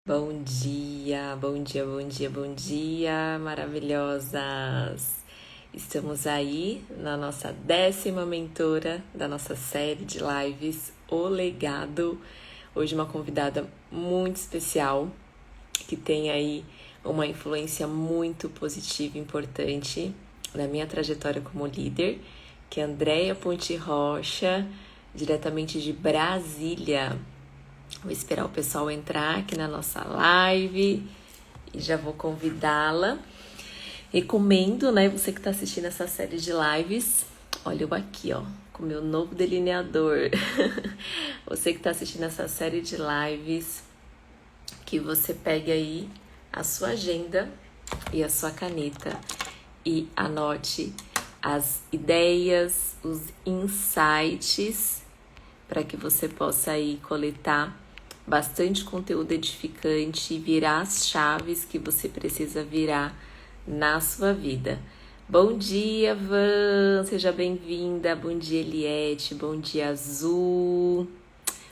Bom dia, bom dia, bom dia, bom dia, maravilhosas! Estamos aí na nossa 10ª mentora da nossa série de lives, O Legado. Hoje uma convidada muito especial, que tem aí uma influência muito positiva e importante na minha trajetória como líder, que é Andréia Ponte Rocha, diretamente de Brasília. Vou esperar o pessoal entrar aqui na nossa live e já vou convidá-la. Recomendo, né, você que está assistindo essa série de lives, olha eu aqui, ó, com o meu novo delineador. Você que está assistindo essa série de lives, que você pegue aí a sua agenda e a sua caneta e anote as ideias, os insights para que você possa aí coletar bastante conteúdo edificante e virar as chaves que você precisa virar na sua vida. Bom dia, Van! Seja bem-vinda. Bom dia, Eliette. Bom dia, Azul.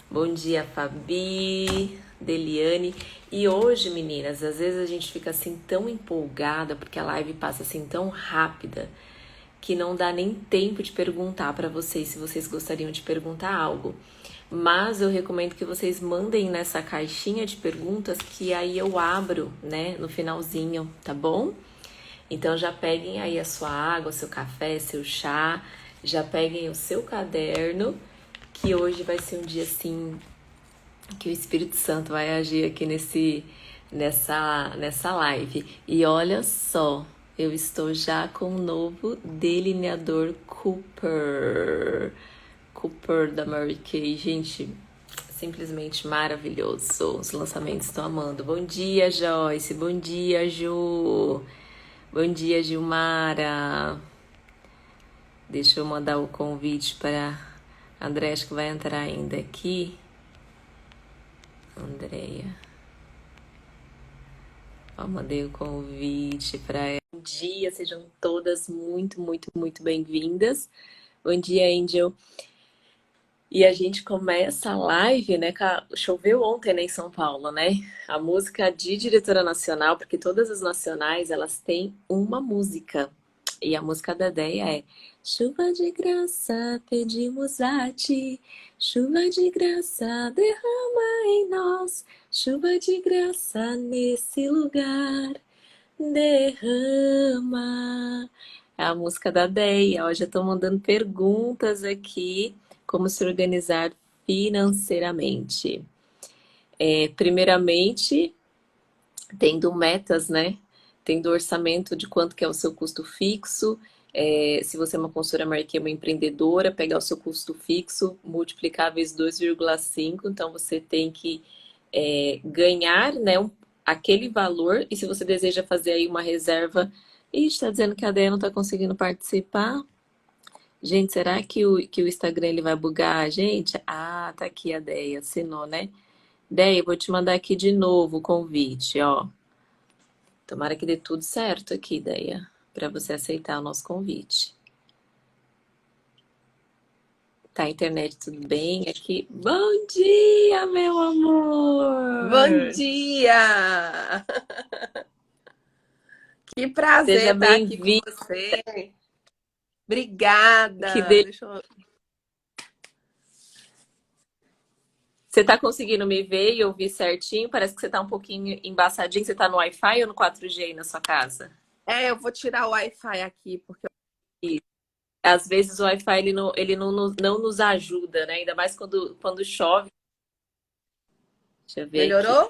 Bom dia, Fabi, Deliane. E hoje, meninas, às vezes a gente fica assim tão empolgada porque a live passa assim tão rápida que não dá nem tempo de perguntar para vocês se vocês gostariam de perguntar algo. Mas eu recomendo que vocês mandem nessa caixinha de perguntas que aí eu abro, né, no finalzinho, tá bom? Então já peguem aí a sua água, seu café, seu chá, já peguem o seu caderno, que hoje vai ser um dia assim que o Espírito Santo vai agir aqui nessa live. E olha só, eu estou já com um novo delineador Cooper da Mary Kay. Gente, simplesmente maravilhoso. Os lançamentos estão amando. Bom dia, Joyce. Bom dia, Ju. Bom dia, Gilmara. Deixa eu mandar o convite para a André, acho que vai entrar ainda aqui. Andréia. Ó, mandei o convite para ela. Bom dia, sejam todas muito, muito, muito bem-vindas. Bom dia, Angel. E a gente começa a live, né? Choveu ontem, né, em São Paulo, né? A música de diretora nacional, porque todas as nacionais elas têm uma música. E a música da Déia é Chuva de graça, pedimos a ti. Chuva de graça, derrama em nós. Chuva de graça nesse lugar. Derrama. É a música da Déia. Ó, já estou mandando perguntas aqui. Como se organizar financeiramente. Primeiramente, tendo metas, né? Tendo orçamento de quanto que é o seu custo fixo. Se você é uma consultora marquê, uma empreendedora, pegar o seu custo fixo, multiplicar vezes 2,5. Então, você tem que ganhar, né, aquele valor. E se você deseja fazer aí uma reserva... Ih, está dizendo que a Déia não está conseguindo participar. Gente, será que o Instagram ele vai bugar a gente? Ah, tá aqui a Déia, assinou, né? Déia, eu vou te mandar aqui de novo o convite, ó. Tomara que dê tudo certo aqui, Déia, para você aceitar o nosso convite. Tá, internet tudo bem aqui? Bom dia, meu Bom amor! dia! Que Seja prazer estar aqui com bem-vindo. você. Que Obrigada. delícia. Você tá conseguindo me ver e ouvir certinho? Parece que você tá um pouquinho embaçadinho. Você tá no Wi-Fi ou no 4G aí na sua casa? Eu vou tirar o Wi-Fi aqui, porque Às vezes o Wi-Fi ele não nos ajuda, né? Ainda mais quando chove. Deixa eu ver aqui. melhorou?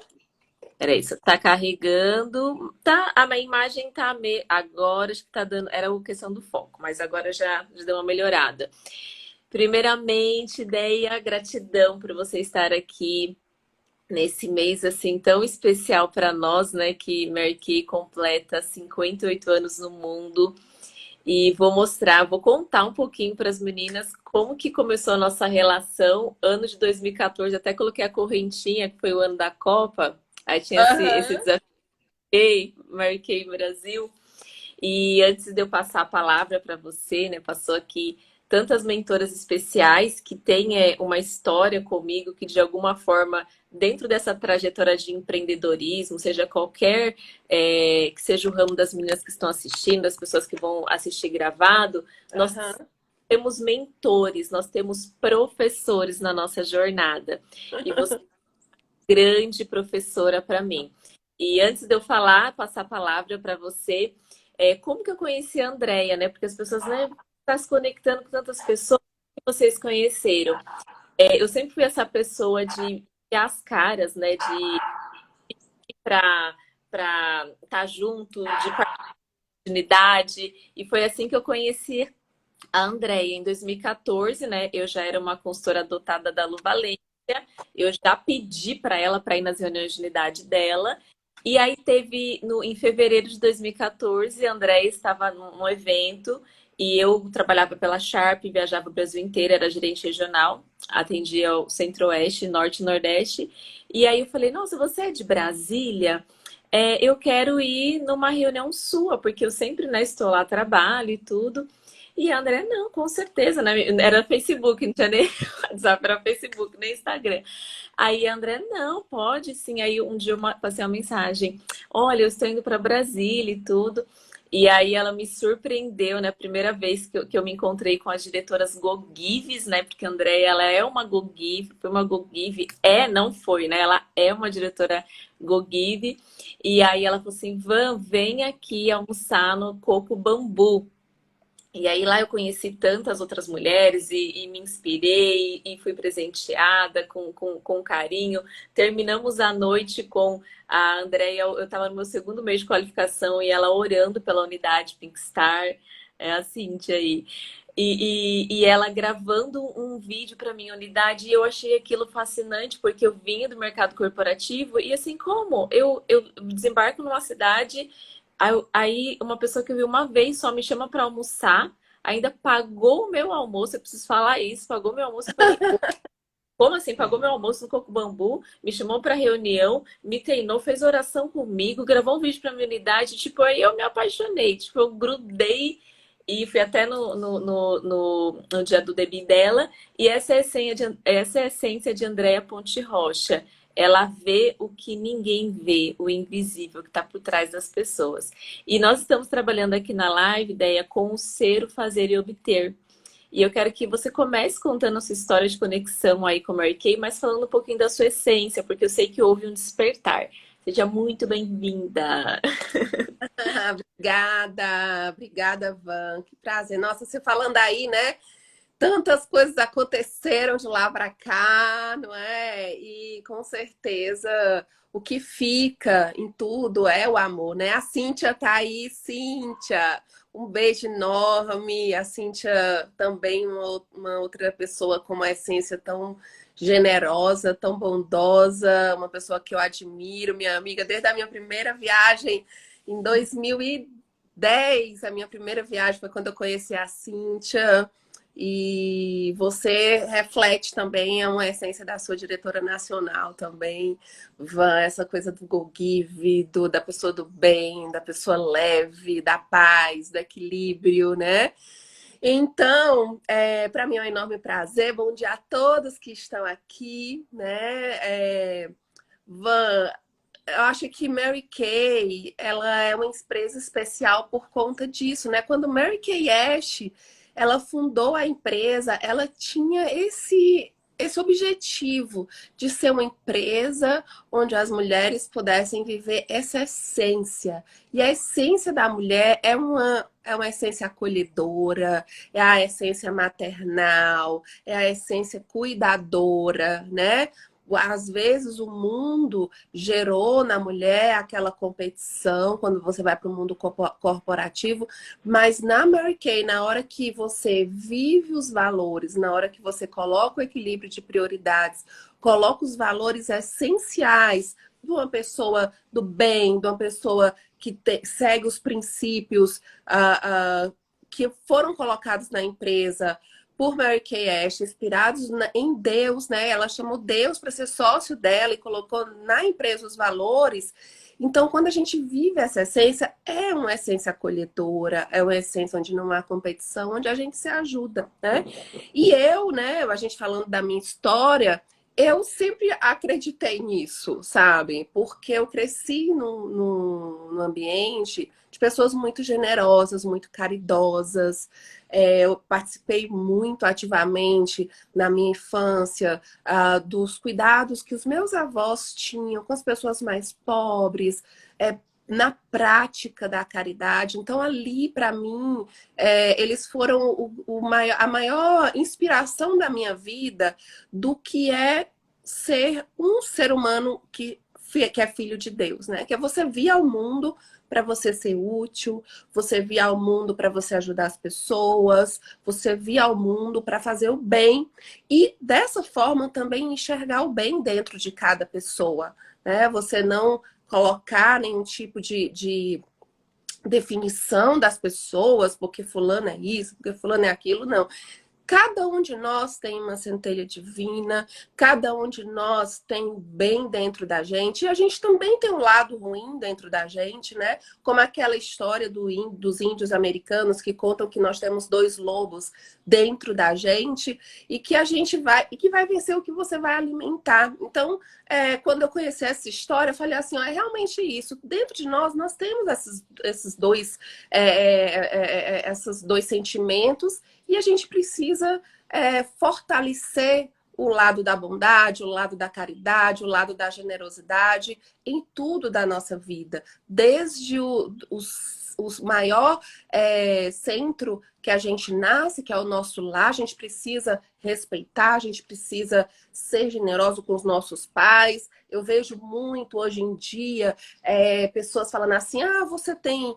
Peraí, você tá carregando. Tá, a minha imagem tá agora acho que tá dando. Era a questão do foco, mas agora já deu uma melhorada. Primeiramente, Deia, gratidão por você estar aqui nesse mês assim tão especial para nós, né? Que Mary Kay completa 58 anos no mundo. E vou contar um pouquinho para as meninas como que começou a nossa relação. Ano de 2014, até coloquei a correntinha, que foi o ano da Copa. Aí tinha esse Aham. desafio, Mary Kay Brasil. E antes de eu passar a palavra para você, né? Passou aqui tantas mentoras especiais que têm uma história comigo que, de alguma forma, dentro dessa trajetória de empreendedorismo, seja qualquer que seja o ramo das meninas que estão assistindo, das pessoas que vão assistir gravado, nós Aham. temos mentores, nós temos professores na nossa jornada. E você é grande professora para mim. E antes de eu falar, passar a palavra para você, como que eu conheci a Andrea, né? Porque as pessoas, né, estão se conectando com tantas pessoas que vocês conheceram. Eu sempre fui essa pessoa de ter as caras, né? De ir para estar junto, de oportunidade. E foi assim que eu conheci a Andrea em 2014, né? Eu já era uma consultora adotada da Lu Valência. Eu já pedi para ela para ir nas reuniões de unidade dela. E aí teve em fevereiro de 2014, a Andrea estava num evento e eu trabalhava pela Sharp, viajava o Brasil inteiro, era gerente regional, atendia o Centro-Oeste, Norte e Nordeste. E aí eu falei, nossa, você é de Brasília? Eu quero ir numa reunião sua, porque eu sempre, né, estou lá, trabalho e tudo. E a André, não, com certeza, né? Era Facebook, não tinha nem WhatsApp, era Facebook, nem Instagram. Aí a André, não, pode sim. Aí um dia eu passei uma mensagem: olha, eu estou indo para Brasília e tudo. E aí ela me surpreendeu, né? Primeira vez que eu me encontrei com as diretoras GoGives, né? Porque a André, ela é uma GoGive, foi uma GoGive, não foi, né? Ela é uma diretora GoGive. E aí ela falou assim: Van, vem aqui almoçar no Coco Bambu. E aí lá eu conheci tantas outras mulheres e me inspirei e fui presenteada com carinho. Terminamos a noite com a Andrea, eu estava no meu segundo mês de qualificação e ela orando pela unidade Pink Star, a Cíntia aí. E ela gravando um vídeo para minha unidade e eu achei aquilo fascinante porque eu vinha do mercado corporativo e assim como eu desembarco numa cidade. Aí uma pessoa que eu vi uma vez só me chama para almoçar, ainda pagou o meu almoço, eu preciso falar isso, pagou meu almoço. Eu falei, como assim? Pagou meu almoço no Coco Bambu, me chamou para reunião, me treinou, fez oração comigo, gravou um vídeo para minha unidade. Tipo, aí eu me apaixonei, tipo, eu grudei e fui até no dia do debut dela. E essa é a essência de Andréa Ponte Rocha. Ela vê o que ninguém vê, o invisível que está por trás das pessoas. E nós estamos trabalhando aqui na live, ideia com o ser, o fazer e obter. E eu quero que você comece contando a sua história de conexão aí com a Mary Kay, mas falando um pouquinho da sua essência, porque eu sei que houve um despertar. Seja muito bem-vinda. Obrigada, obrigada, Van. Que prazer. Nossa, você falando aí, né? Tantas coisas aconteceram de lá para cá, não é? E com certeza o que fica em tudo é o amor, né? A Cíntia tá aí, Cíntia. Um beijo enorme. A Cíntia também, uma outra pessoa com uma essência tão generosa, tão bondosa, uma pessoa que eu admiro, minha amiga desde a minha primeira viagem em 2010. A minha primeira viagem foi quando eu conheci a Cíntia. E você reflete também uma essência da sua diretora nacional também, Van, essa coisa do go give, da pessoa do bem, da pessoa leve, da paz, do equilíbrio, né? Então, para mim é um enorme prazer. Bom dia a todos que estão aqui, né? Van, eu acho que Mary Kay, ela é uma empresa especial por conta disso, né? Quando Mary Kay Ash, ela fundou a empresa, ela tinha esse objetivo de ser uma empresa onde as mulheres pudessem viver essa essência. E a essência da mulher é uma essência acolhedora, é a essência maternal, é a essência cuidadora, né? Às vezes o mundo gerou na mulher aquela competição quando você vai para o mundo corporativo, mas na Mary Kay, na hora que você vive os valores, na hora que você coloca o equilíbrio de prioridades, coloca os valores essenciais de uma pessoa do bem, de uma pessoa que segue os princípios que foram colocados na empresa por Mary Kay Ash, inspirados em Deus, né? Ela chamou Deus para ser sócio dela e colocou na empresa os valores. Então, quando a gente vive essa essência, é uma essência acolhedora, é uma essência onde não há competição, onde a gente se ajuda, né? E eu, né, a gente falando da minha história, eu sempre acreditei nisso, sabe? Porque eu cresci num ambiente de pessoas muito generosas, muito caridosas. Eu participei muito ativamente na minha infância, dos cuidados que os meus avós tinham com as pessoas mais pobres, na prática da caridade. Então, ali, para mim, eles foram a maior inspiração da minha vida do que é ser um ser humano que é filho de Deus, né? Que é você vir ao mundo para você ser útil, você vir ao mundo para você ajudar as pessoas, você vir ao mundo para fazer o bem e dessa forma também enxergar o bem dentro de cada pessoa, né? Você não colocar nenhum tipo de definição das pessoas, porque fulano é isso, porque fulano é aquilo, não. Cada um de nós tem uma centelha divina, cada um de nós tem o bem dentro da gente, e a gente também tem um lado ruim dentro da gente, né? Como aquela história dos índios americanos que contam que nós temos dois lobos dentro da gente e que a gente e que vai vencer o que você vai alimentar. Então, quando eu conheci essa história, eu falei assim: ó, é realmente isso. Dentro de nós temos esses dois sentimentos. E a gente precisa fortalecer o lado da bondade, o lado da caridade, o lado da generosidade em tudo da nossa vida. Desde o maior centro que a gente nasce, que é o nosso lar, a gente precisa respeitar, a gente precisa ser generoso com os nossos pais. Eu vejo muito hoje em dia pessoas falando assim: ah, você tem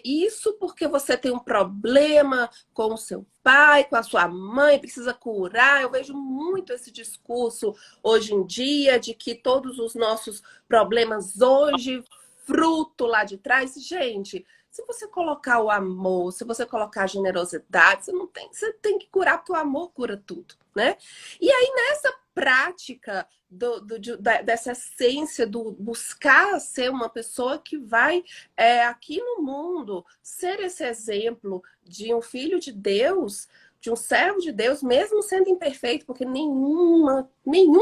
isso porque você tem um problema com o seu pai, com a sua mãe, precisa curar. Eu vejo muito esse discurso hoje em dia de que todos os nossos problemas hoje, fruto lá de trás. Gente, se você colocar o amor, se você colocar a generosidade, você tem que curar, porque o amor cura tudo, né? E aí, nessa prática dessa essência do buscar ser uma pessoa que vai aqui no mundo ser esse exemplo de um filho de Deus, de um servo de Deus, mesmo sendo imperfeito, porque nenhum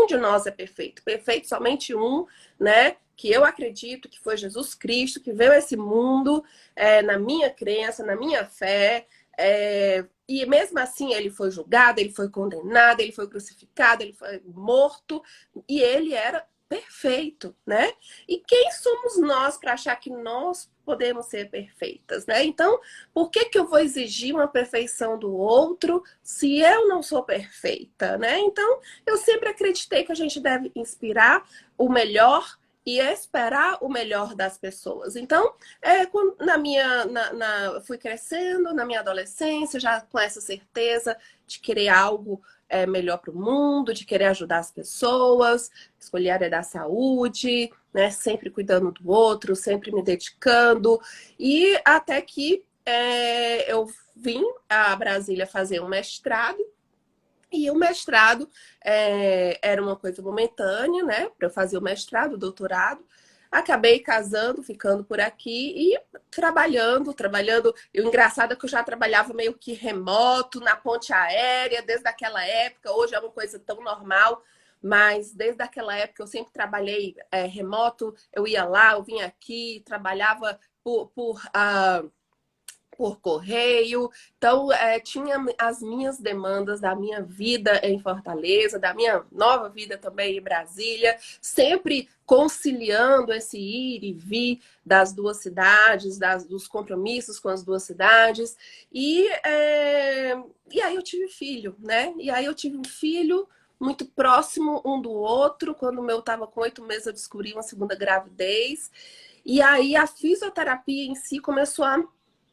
de nós é perfeito. Perfeito somente um, né? Que eu acredito que foi Jesus Cristo, que veio a esse mundo na minha crença, na minha fé. E mesmo assim ele foi julgado, ele foi condenado, ele foi crucificado, ele foi morto, e ele era perfeito, né? E quem somos nós para achar que nós podemos ser perfeitas, né? Então, por que eu vou exigir uma perfeição do outro se eu não sou perfeita, né? Então, eu sempre acreditei que a gente deve inspirar o melhor e esperar o melhor das pessoas. Então, eu fui crescendo na minha adolescência, já com essa certeza de querer algo melhor para o mundo, de querer ajudar as pessoas, escolher a área da saúde, né? Sempre cuidando do outro, sempre me dedicando. E até que eu vim a Brasília fazer um mestrado. E o mestrado era uma coisa momentânea, né? Para eu fazer o mestrado, o doutorado. Acabei casando, ficando por aqui e trabalhando. E o engraçado é que eu já trabalhava meio que remoto, na ponte aérea, desde aquela época. Hoje é uma coisa tão normal, mas desde aquela época eu sempre trabalhei remoto. Eu ia lá, eu vinha aqui, trabalhava por correio. Então, tinha as minhas demandas da minha vida em Fortaleza, da minha nova vida também em Brasília, sempre conciliando esse ir e vir das duas cidades, dos compromissos com as duas cidades. E aí eu tive filho, né? E aí eu tive um filho muito próximo um do outro. Quando o meu estava com 8 meses, eu descobri uma segunda gravidez. E aí a fisioterapia em si começou a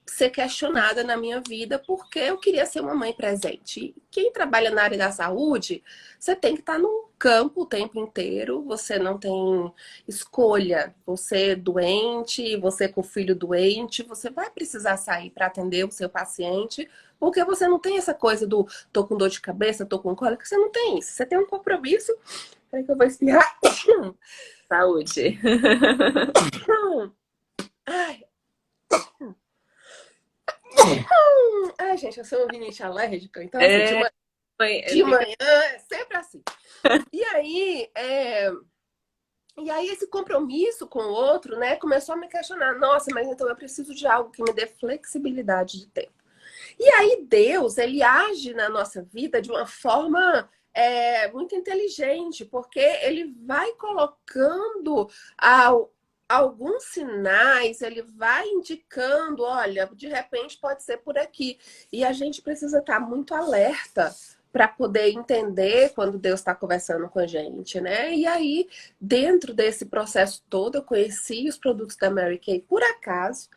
ser questionada na minha vida porque eu queria ser uma mãe presente. Quem trabalha na área da saúde, você tem que estar no campo o tempo inteiro, você não tem escolha. Você é doente, você com o filho doente, você vai precisar sair para atender o seu paciente Porque você não tem essa coisa do tô com dor de cabeça, tô com cólica, você não tem isso. Você tem um compromisso. Peraí que eu vou espirrar. Saúde. Ai, ai, gente, eu sou uma rinite alérgica, então assim, É, de fica. manhã é sempre assim. E aí, e aí esse compromisso com o outro, né, começou a me questionar. Nossa, mas então eu preciso de algo que me dê flexibilidade de tempo. E aí Deus, ele age na nossa vida de uma forma muito inteligente, porque ele vai colocando alguns sinais, ele vai indicando, olha, de repente pode ser por aqui. E a gente precisa estar muito alerta para poder entender quando Deus está conversando com a gente, né? E aí, dentro desse processo todo, eu conheci os produtos da Mary Kay por acaso.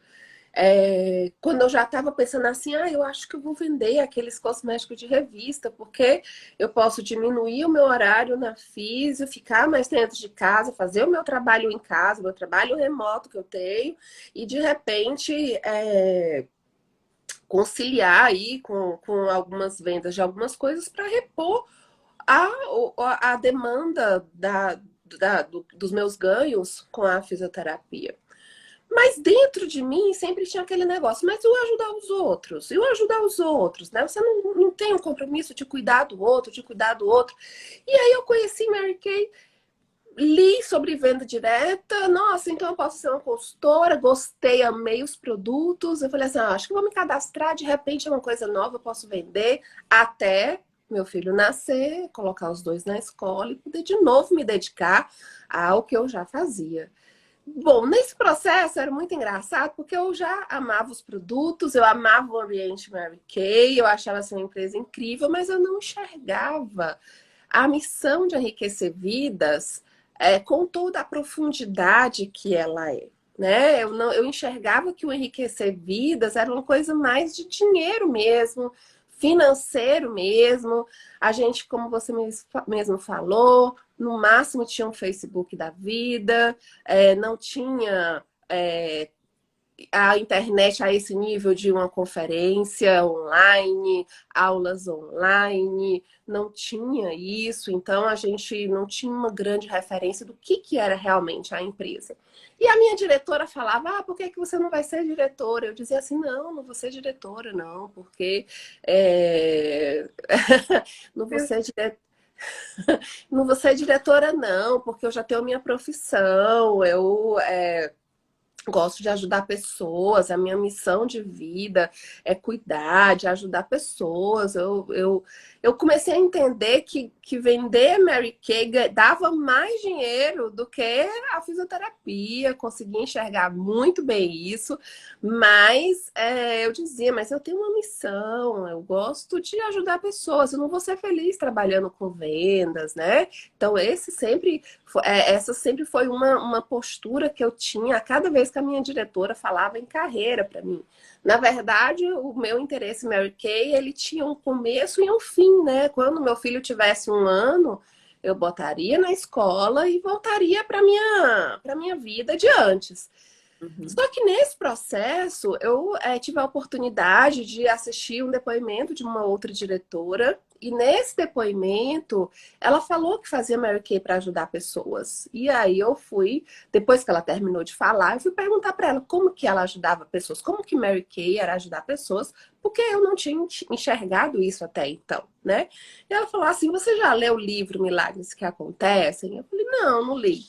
Quando eu já estava pensando assim, eu acho que eu vou vender aqueles cosméticos de revista, porque eu posso diminuir o meu horário na físio, ficar mais dentro de casa, fazer o meu trabalho em casa, o meu trabalho remoto que eu tenho, e de repente conciliar aí com algumas vendas de algumas coisas para repor a demanda dos meus ganhos com a fisioterapia. Mas dentro de mim sempre tinha aquele negócio, mas eu ajudar os outros, eu ajudar os outros, né? Você não tem um compromisso de cuidar do outro, de cuidar do outro. E aí eu conheci Mary Kay, li sobre venda direta, nossa, então eu posso ser uma consultora, gostei, amei os produtos. Eu falei assim, acho que vou me cadastrar, de repente é uma coisa nova, eu posso vender até meu filho nascer, colocar os dois na escola e poder de novo me dedicar ao que eu já fazia. Bom, nesse processo era muito engraçado, porque eu já amava os produtos, eu amava o ambiente Mary Kay, eu achava assim uma empresa incrível, mas eu não enxergava a missão de enriquecer vidas com toda a profundidade que ela é. Né? Eu enxergava que o enriquecer vidas era uma coisa mais de dinheiro mesmo, financeiro mesmo. A gente, como você mesmo falou, no máximo tinha um Facebook da vida, não tinha a internet a esse nível de uma conferência online, aulas online, não tinha isso, então a gente não tinha uma grande referência do que era realmente a empresa. E a minha diretora falava, por que você não vai ser diretora? Eu dizia assim, não vou ser diretora, não, porque não vou ser diretora. Não vou ser diretora, não, porque eu já tenho minha profissão, eu gosto de ajudar pessoas, a minha missão de vida é cuidar, de ajudar pessoas. Eu comecei a entender que vender Mary Kay dava mais dinheiro do que a fisioterapia, consegui enxergar muito bem isso, mas eu dizia, mas eu tenho uma missão, eu gosto de ajudar pessoas, eu não vou ser feliz trabalhando com vendas, né? Então, essa sempre foi uma postura que eu tinha a cada vez que a minha diretora falava em carreira para mim. Na verdade, o meu interesse em Mary Kay, ele tinha um começo e um fim, né? Quando meu filho tivesse 1 ano, eu botaria na escola e voltaria para minha vida de antes. Uhum. Só que nesse processo, eu tive a oportunidade de assistir um depoimento de uma outra diretora. E nesse depoimento, ela falou que fazia Mary Kay para ajudar pessoas. E aí eu fui, depois que ela terminou de falar, eu fui perguntar para ela como que ela ajudava pessoas, como que Mary Kay era ajudar pessoas, porque eu não tinha enxergado isso até então, né? E ela falou assim: você já leu o livro Milagres que Acontecem? Eu falei: não li.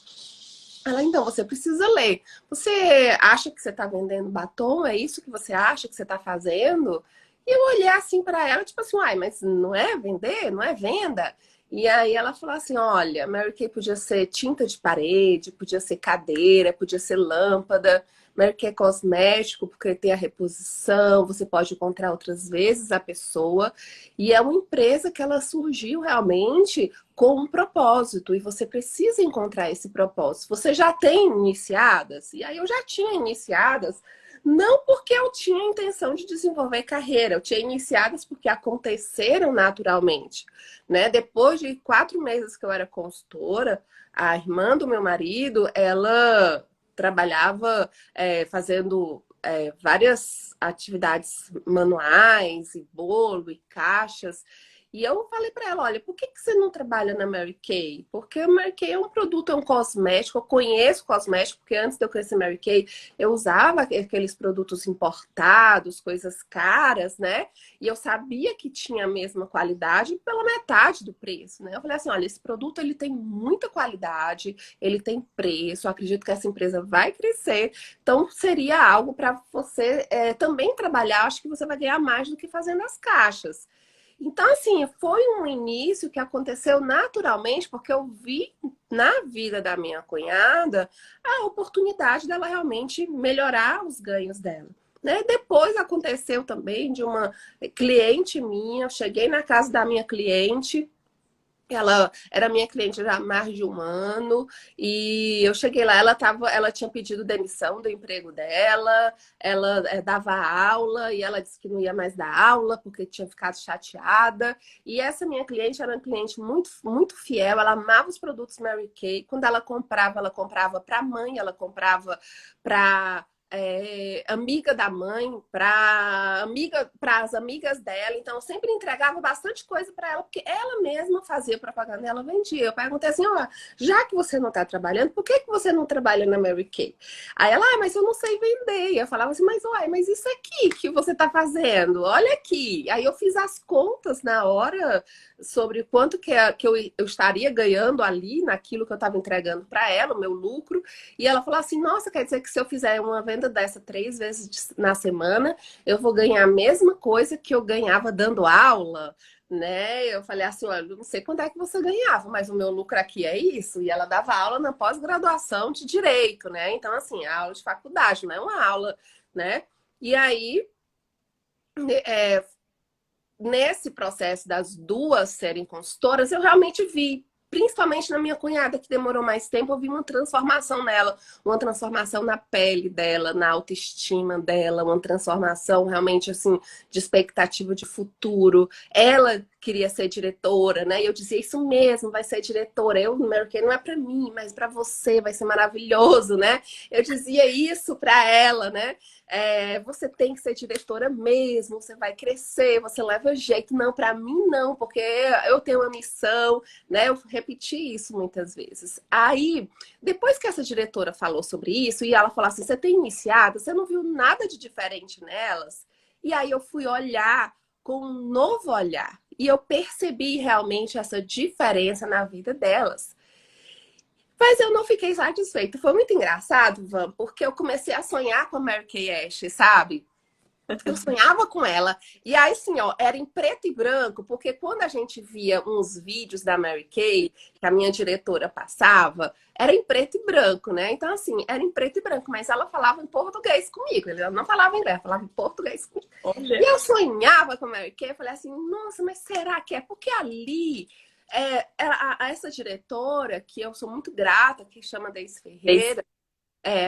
Ela, então, você precisa ler. Você acha que você está vendendo batom? É isso que você acha que você está fazendo? E eu olhei assim para ela, tipo assim, mas não é vender? Não é venda? E aí ela falou assim, olha, Mary Kay podia ser tinta de parede, podia ser cadeira, podia ser lâmpada. Mary Kay é cosmético, porque tem a reposição, você pode encontrar outras vezes a pessoa. E é uma empresa que ela surgiu realmente com um propósito, e você precisa encontrar esse propósito. Você já tem iniciadas? E aí eu já tinha iniciadas, não porque eu tinha intenção de desenvolver carreira, eu tinha iniciadas porque aconteceram naturalmente, né? Depois de 4 meses que eu era consultora, a irmã do meu marido, ela trabalhava fazendo várias atividades manuais, e bolo, e caixas. E eu falei para ela, olha, por que você não trabalha na Mary Kay? Porque a Mary Kay é um produto, é um cosmético, eu conheço cosmético, porque antes de eu conhecer Mary Kay, eu usava aqueles produtos importados, coisas caras, né? E eu sabia que tinha a mesma qualidade pela metade do preço, né? Eu falei assim, olha, esse produto ele tem muita qualidade, ele tem preço, eu acredito que essa empresa vai crescer, então seria algo para você também trabalhar, acho que você vai ganhar mais do que fazendo as caixas. Então, assim, foi um início que aconteceu naturalmente, porque eu vi na vida da minha cunhada a oportunidade dela realmente melhorar os ganhos dela. Né? Depois aconteceu também de uma cliente minha, eu cheguei na casa da minha cliente. Ela era minha cliente já há mais de um ano e eu cheguei lá, ela tinha pedido demissão do emprego dela, ela dava aula e ela disse que não ia mais dar aula porque tinha ficado chateada. E essa minha cliente era uma cliente muito, muito fiel, ela amava os produtos Mary Kay. Quando ela comprava para a mãe, ela comprava para amiga da mãe, para as amigas dela. Então, eu sempre entregava bastante coisa para ela, porque ela mesma fazia propaganda, ela vendia. Eu perguntei assim, ó, já que você não está trabalhando, por que você não trabalha na Mary Kay? Aí ela, mas eu não sei vender. E eu falava assim, mas isso aqui que você está fazendo, olha aqui. Aí eu fiz as contas na hora sobre quanto que eu estaria ganhando ali naquilo que eu estava entregando para ela, o meu lucro. E ela falou assim, nossa, quer dizer que se eu fizer uma venda dessa 3 vezes na semana, eu vou ganhar a mesma coisa que eu ganhava dando aula, né? Eu falei assim, olha, eu não sei quanto é que você ganhava, mas o meu lucro aqui é isso. E ela dava aula na pós-graduação de Direito, né? Então, assim, a aula de faculdade, não é uma aula, né? E aí, é, nesse processo das duas serem consultoras, eu realmente vi, principalmente na minha cunhada, que demorou mais tempo, eu vi uma transformação nela, uma transformação na pele dela, na autoestima dela, uma transformação realmente assim de expectativa de futuro. Ela queria ser diretora, né? E eu dizia isso mesmo, vai ser diretora. Eu, Mary Kay, não é para mim, mas para você vai ser maravilhoso, né? Eu dizia isso para ela, né? Você tem que ser diretora mesmo, você vai crescer, você leva jeito. Não, para mim não, porque eu tenho uma missão, né? Eu repeti isso muitas vezes. Aí, depois que essa diretora falou sobre isso, e ela falou assim: você tem iniciado, você não viu nada de diferente nelas? E aí eu fui olhar com um novo olhar. E eu percebi realmente essa diferença na vida delas. Mas eu não fiquei satisfeita. Foi muito engraçado, Van, porque eu comecei a sonhar com a Mary Kay Ash, sabe? Eu sonhava com ela. E aí, assim, ó, era em preto e branco, porque quando a gente via uns vídeos da Mary Kay, que a minha diretora passava, era em preto e branco, né? Então, assim, era em preto e branco, mas ela falava em português comigo. Ela não falava inglês, ela falava em português comigo. E Olha. eu sonhava com a Mary Kay, eu falei assim, nossa, mas será que é? Porque ali, essa diretora, que eu sou muito grata, que chama Deise Ferreira,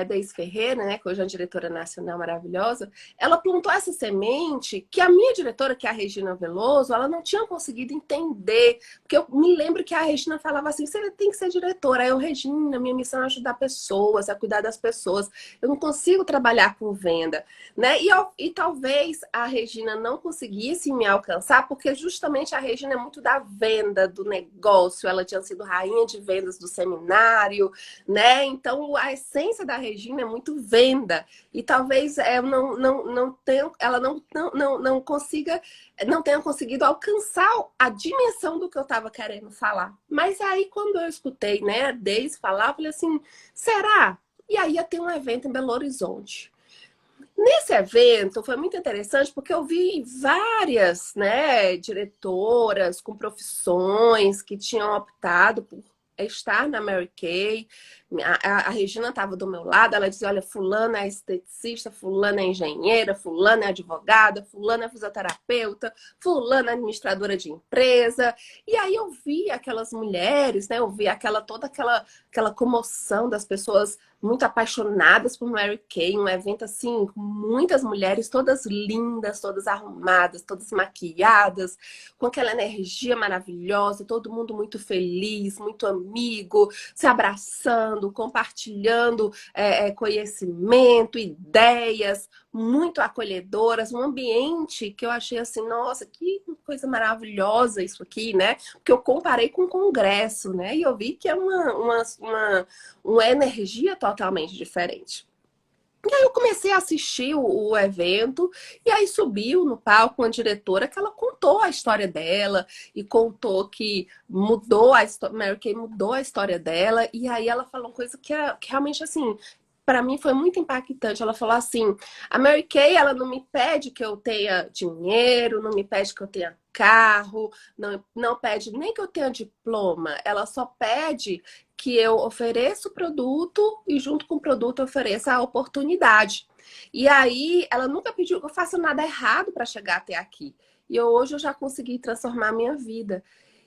Deise Ferreira, né, que hoje é uma diretora nacional maravilhosa, ela plantou essa semente que a minha diretora, que é a Regina Veloso, ela não tinha conseguido entender. Porque eu me lembro que a Regina falava assim, você tem que ser diretora. Aí eu, Regina, minha missão é ajudar pessoas, é cuidar das pessoas. Eu não consigo trabalhar com venda, né? E talvez a Regina não conseguisse me alcançar, porque justamente a Regina é muito da venda, do negócio. Ela tinha sido rainha de vendas do seminário, né? Então, a essência da Regina é muito venda. E talvez não tenha, ela não consiga, não tenha conseguido alcançar a dimensão do que eu estava querendo falar. Mas aí, quando eu escutei, né, a Deise falar, eu falei assim, será? E aí ia ter um evento em Belo Horizonte. Nesse evento foi muito interessante porque eu vi várias, né, diretoras com profissões que tinham optado por estar na Mary Kay. A Regina estava do meu lado, ela dizia, olha, fulana é esteticista, fulana é engenheira, fulana é advogada, fulana é fisioterapeuta, fulana é administradora de empresa. E aí eu vi aquelas mulheres, né? Eu vi toda aquela comoção das pessoas muito apaixonadas por Mary Kay, um evento assim, com muitas mulheres, todas lindas, todas arrumadas, todas maquiadas, com aquela energia maravilhosa, todo mundo muito feliz, muito amigo, se abraçando, compartilhando conhecimento, ideias, muito acolhedoras, um ambiente que eu achei assim, nossa, que coisa maravilhosa isso aqui, né? Porque eu comparei com o congresso, né? E eu vi que é uma energia totalmente diferente. E aí eu comecei a assistir o evento, e aí subiu no palco uma diretora que ela contou a história dela, e contou que mudou a história, Mary Kay mudou a história dela, e aí ela falou uma coisa que realmente, assim, para mim foi muito impactante. Ela falou assim, a Mary Kay, ela não me pede que eu tenha dinheiro, não me pede que eu tenha carro, não pede nem que eu tenha diploma, ela só pede que eu ofereça o produto e junto com o produto ofereça a oportunidade. E aí, ela nunca pediu que eu faça nada errado para chegar até aqui. E hoje eu já consegui transformar a minha vida.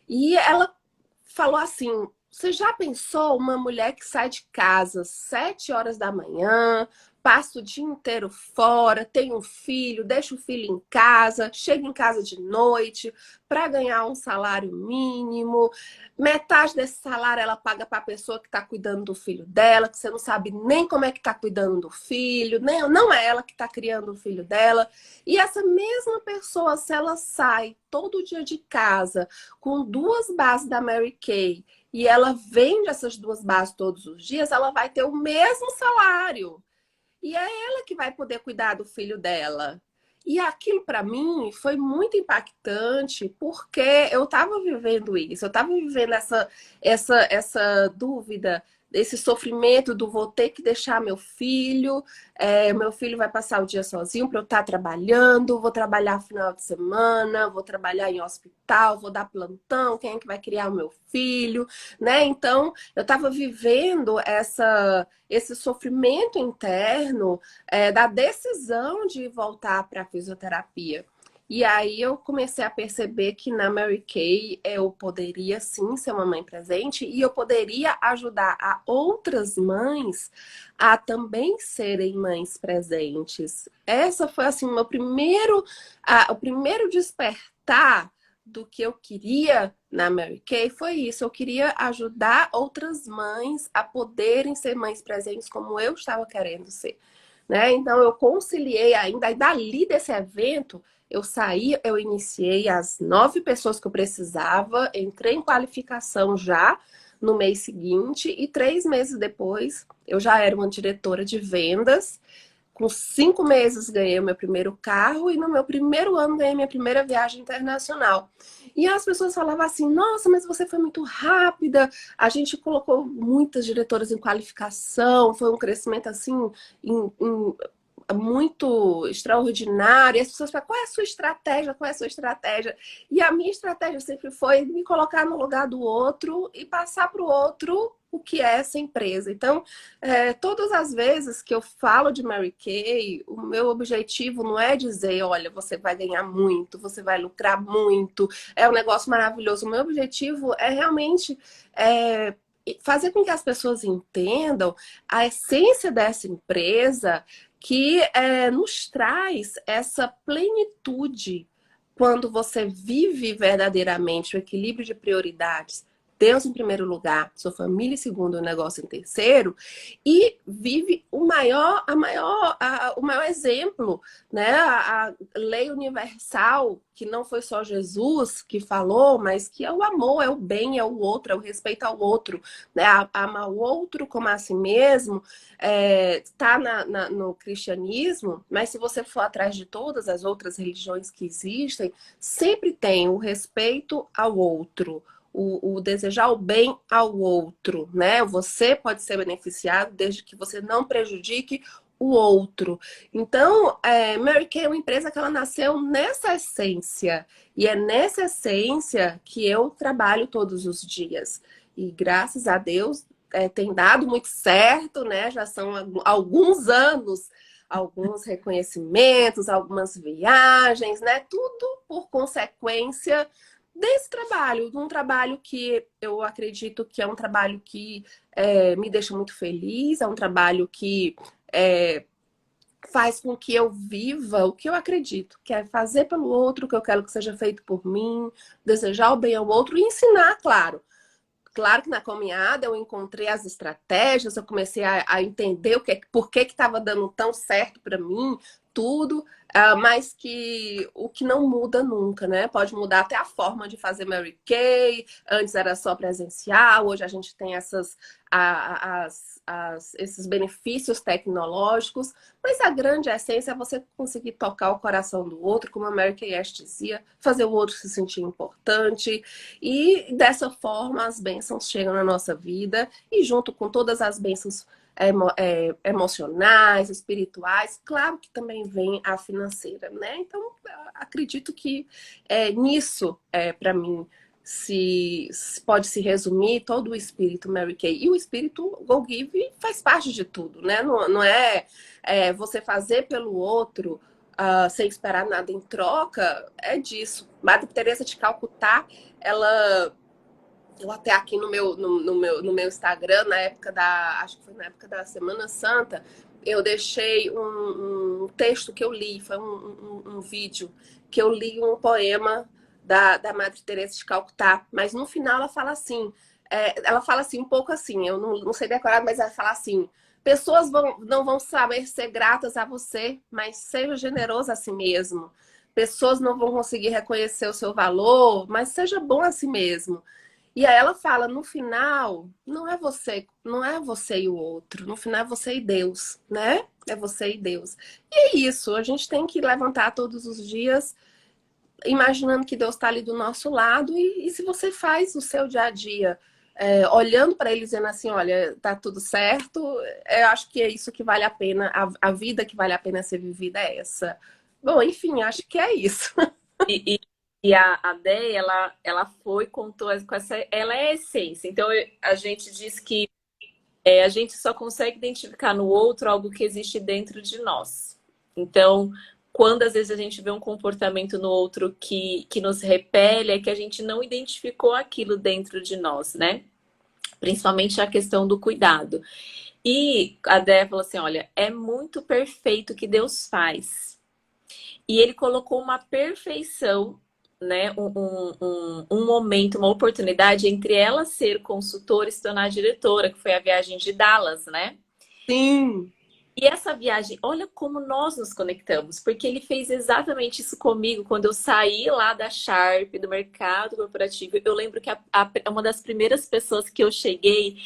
E ela falou assim: você já pensou uma mulher que sai de casa 7 horas da manhã, passa o dia inteiro fora, tem um filho, deixa o filho em casa, chega em casa de noite para ganhar um salário mínimo, metade desse salário ela paga para a pessoa que está cuidando do filho dela, que você não sabe nem como é que está cuidando do filho, nem, não é ela que está criando o filho dela. E essa mesma pessoa, se ela sai todo dia de casa com 2 bases da Mary Kay e ela vende essas 2 bases todos os dias, ela vai ter o mesmo salário. E é ela que vai poder cuidar do filho dela. E aquilo para mim foi muito impactante, porque eu estava vivendo isso, eu estava vivendo essa dúvida, esse sofrimento do vou ter que deixar meu filho vai passar o dia sozinho para eu estar trabalhando, vou trabalhar final de semana, vou trabalhar em hospital, vou dar plantão, quem é que vai criar o meu filho, né? Então, eu estava vivendo esse sofrimento interno da decisão de voltar para a fisioterapia. E aí eu comecei a perceber que na Mary Kay eu poderia sim ser uma mãe presente e eu poderia ajudar a outras mães a também serem mães presentes. Essa foi assim o primeiro despertar do que eu queria na Mary Kay foi isso. Eu queria ajudar outras mães a poderem ser mães presentes como eu estava querendo ser, né? Então eu conciliei ainda, e dali desse evento eu saí, eu iniciei as 9 pessoas que eu precisava, entrei em qualificação já no mês seguinte, e 3 meses depois eu já era uma diretora de vendas. Com 5 meses ganhei o meu primeiro carro e no meu primeiro ano ganhei minha primeira viagem internacional. E as pessoas falavam assim, nossa, mas você foi muito rápida, a gente colocou muitas diretoras em qualificação, foi um crescimento assim muito extraordinário. E as pessoas falam, qual é a sua estratégia? Qual é a sua estratégia? E a minha estratégia sempre foi me colocar no lugar do outro e passar para o outro o que é essa empresa. Então, todas as vezes que eu falo de Mary Kay, o meu objetivo não é dizer, olha, você vai ganhar muito, você vai lucrar muito, é um negócio maravilhoso. O meu objetivo é realmente fazer com que as pessoas entendam a essência dessa empresa que nos traz essa plenitude quando você vive verdadeiramente o equilíbrio de prioridades. Deus em primeiro lugar, sua família em segundo, o negócio em terceiro, e vive o maior exemplo, né? A lei universal, que não foi só Jesus que falou, mas que é o amor, é o bem, é o outro, é o respeito ao outro, né? Amar o outro como a si mesmo, está no cristianismo, mas se você for atrás de todas as outras religiões que existem, sempre tem o respeito ao outro, o desejar o bem ao outro, né? Você pode ser beneficiado desde que você não prejudique o outro. Então, Mary Kay é uma empresa que ela nasceu nessa essência. E é nessa essência que eu trabalho todos os dias. E graças a Deus tem dado muito certo, né? Já são alguns anos, alguns reconhecimentos, algumas viagens, né? Tudo por consequência desse trabalho, de um trabalho que eu acredito que é um trabalho que me deixa muito feliz, é um trabalho que é, faz com que eu viva o que eu acredito, que é fazer pelo outro o que eu quero que seja feito por mim, desejar o bem ao outro e ensinar, claro. Claro que na caminhada eu encontrei as estratégias, eu comecei a entender por que estava dando tão certo para mim, tudo, mas que o que não muda nunca, né? Pode mudar até a forma de fazer Mary Kay, antes era só presencial, hoje a gente tem esses benefícios tecnológicos, mas a grande essência é você conseguir tocar o coração do outro, como a Mary Kay Ash dizia, fazer o outro se sentir importante, e dessa forma as bênçãos chegam na nossa vida e junto com todas as bênçãos emocionais, espirituais, claro que também vem a financeira, né? Então, acredito que nisso, para mim, se pode se resumir todo o espírito Mary Kay. E o espírito Go Give faz parte de tudo, né? Não é você fazer pelo outro sem esperar nada em troca, é disso. Madre Teresa de Calcutá, ela eu até aqui no meu Instagram, acho que foi na época da Semana Santa, eu deixei um texto que eu li, foi um vídeo que eu li um poema da Madre Teresa de Calcutá, mas no final ela fala assim, um pouco assim, eu não sei decorar, mas ela fala assim, pessoas não vão saber ser gratas a você, mas seja generoso a si mesmo. Pessoas não vão conseguir reconhecer o seu valor, mas seja bom a si mesmo. E aí ela fala, no final, não é você e o outro, no final é você e Deus, né? É você e Deus. E é isso, a gente tem que levantar todos os dias, imaginando que Deus está ali do nosso lado, e se você faz o seu dia a dia, olhando para ele dizendo assim, olha, tá tudo certo, eu acho que é isso que vale a pena, a vida que vale a pena ser vivida é essa. Bom, enfim, acho que é isso. E, e, e a Déia, ela foi, contou com essa. Ela é a essência. Então a gente diz que a gente só consegue identificar no outro algo que existe dentro de nós. Então, quando às vezes a gente vê um comportamento no outro que nos repele, é que a gente não identificou aquilo dentro de nós, né? Principalmente a questão do cuidado. E a Déia falou assim: olha, é muito perfeito o que Deus faz. E ele colocou uma perfeição, né? Um momento, uma oportunidade entre ela ser consultora e se tornar diretora, que foi a viagem de Dallas, né? Sim. E essa viagem, olha como nós nos conectamos, porque ele fez exatamente isso comigo quando eu saí lá da Sharp, do mercado corporativo. Eu lembro que uma das primeiras pessoas que eu cheguei,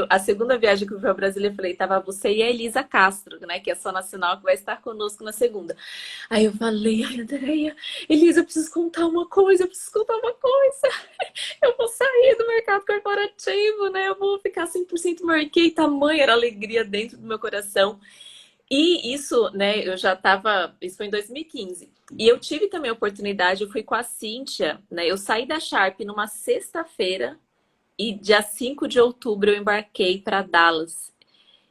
a segunda viagem que eu fui ao Brasil, eu falei, tava você e a Elisa Castro, né, que é só nacional, que vai estar conosco na segunda. Aí eu falei, ai, Andréia, Elisa, eu preciso contar uma coisa, eu preciso contar uma coisa. Eu vou sair do mercado corporativo, né? Eu vou ficar 100% marquei, tamanha era a alegria dentro do meu coração. E isso, né, eu já estava, isso foi em 2015. E eu tive também a oportunidade, eu fui com a Cíntia, né? Eu saí da Sharp numa sexta-feira e dia 5 de outubro eu embarquei para Dallas.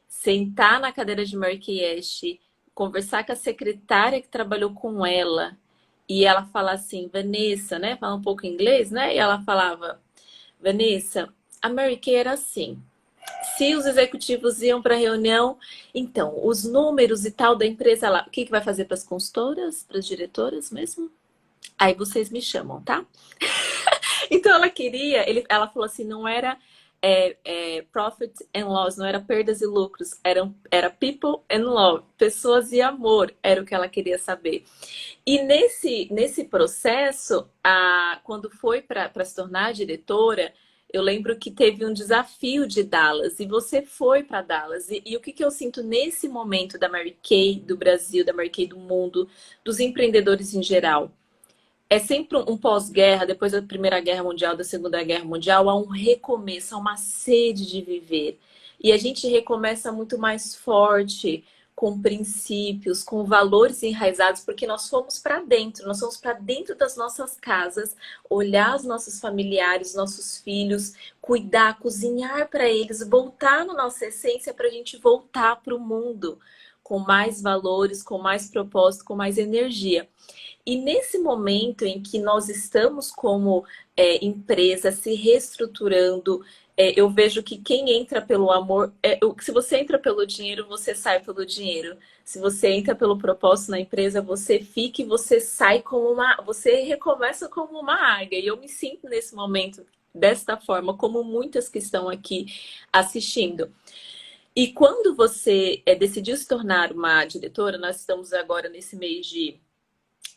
Sentar na cadeira de Marrakech, conversar com a secretária que trabalhou com ela, e ela falar assim, Vanessa, né? Fala um pouco inglês, né? E ela falava, Vanessa, a Mary Kay era assim. Se os executivos iam para a reunião, então, os números e tal da empresa lá, o que vai fazer para as consultoras, para as diretoras mesmo? Aí vocês me chamam, tá? Então ela queria, ela falou assim, não era profit and loss, não era perdas e lucros, era people and love, pessoas e amor, era o que ela queria saber. E nesse processo, quando foi para se tornar diretora, eu lembro que teve um desafio de Dallas e você foi para Dallas. E o que eu sinto nesse momento da Mary Kay do Brasil, da Mary Kay do mundo, dos empreendedores em geral? É sempre um pós-guerra, depois da Primeira Guerra Mundial, da Segunda Guerra Mundial, há um recomeço, há uma sede de viver. E a gente recomeça muito mais forte, com princípios, com valores enraizados, porque nós fomos para dentro das nossas casas, olhar os nossos familiares, nossos filhos, cuidar, cozinhar para eles, voltar na nossa essência para a gente voltar para o mundo. com mais valores, com mais propósito, com mais energia. E nesse momento em que nós estamos como empresa se reestruturando, eu vejo que quem entra pelo amor, se você entra pelo dinheiro, você sai pelo dinheiro. Se você entra pelo propósito na empresa, você fica e você sai como você recomeça como uma águia. E eu me sinto nesse momento desta forma, como muitas que estão aqui assistindo. E quando você decidiu se tornar uma diretora, nós estamos agora nesse mês de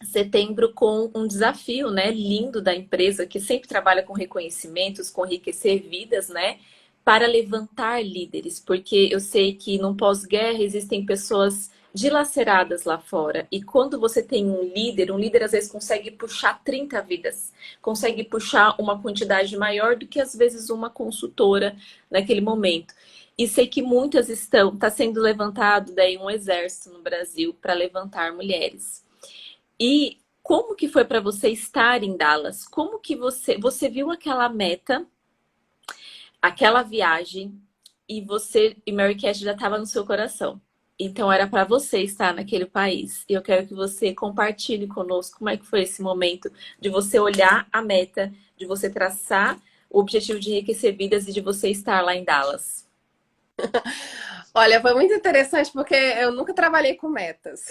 setembro com um desafio, né, lindo da empresa que sempre trabalha com reconhecimentos, com enriquecer vidas, né, para levantar líderes, porque eu sei que no pós-guerra existem pessoas dilaceradas lá fora, e quando você tem um líder às vezes consegue puxar 30 vidas, consegue puxar uma quantidade maior do que às vezes uma consultora naquele momento. E sei que muitas está sendo levantado daí um exército no Brasil para levantar mulheres. E como que foi para você estar em Dallas? Como que você viu aquela meta, aquela viagem e Mary Cash já estava no seu coração. Então era para você estar naquele país. E eu quero que você compartilhe conosco como é que foi esse momento de você olhar a meta, de você traçar o objetivo de enriquecer vidas e de você estar lá em Dallas. Olha, foi muito interessante porque eu nunca trabalhei com metas.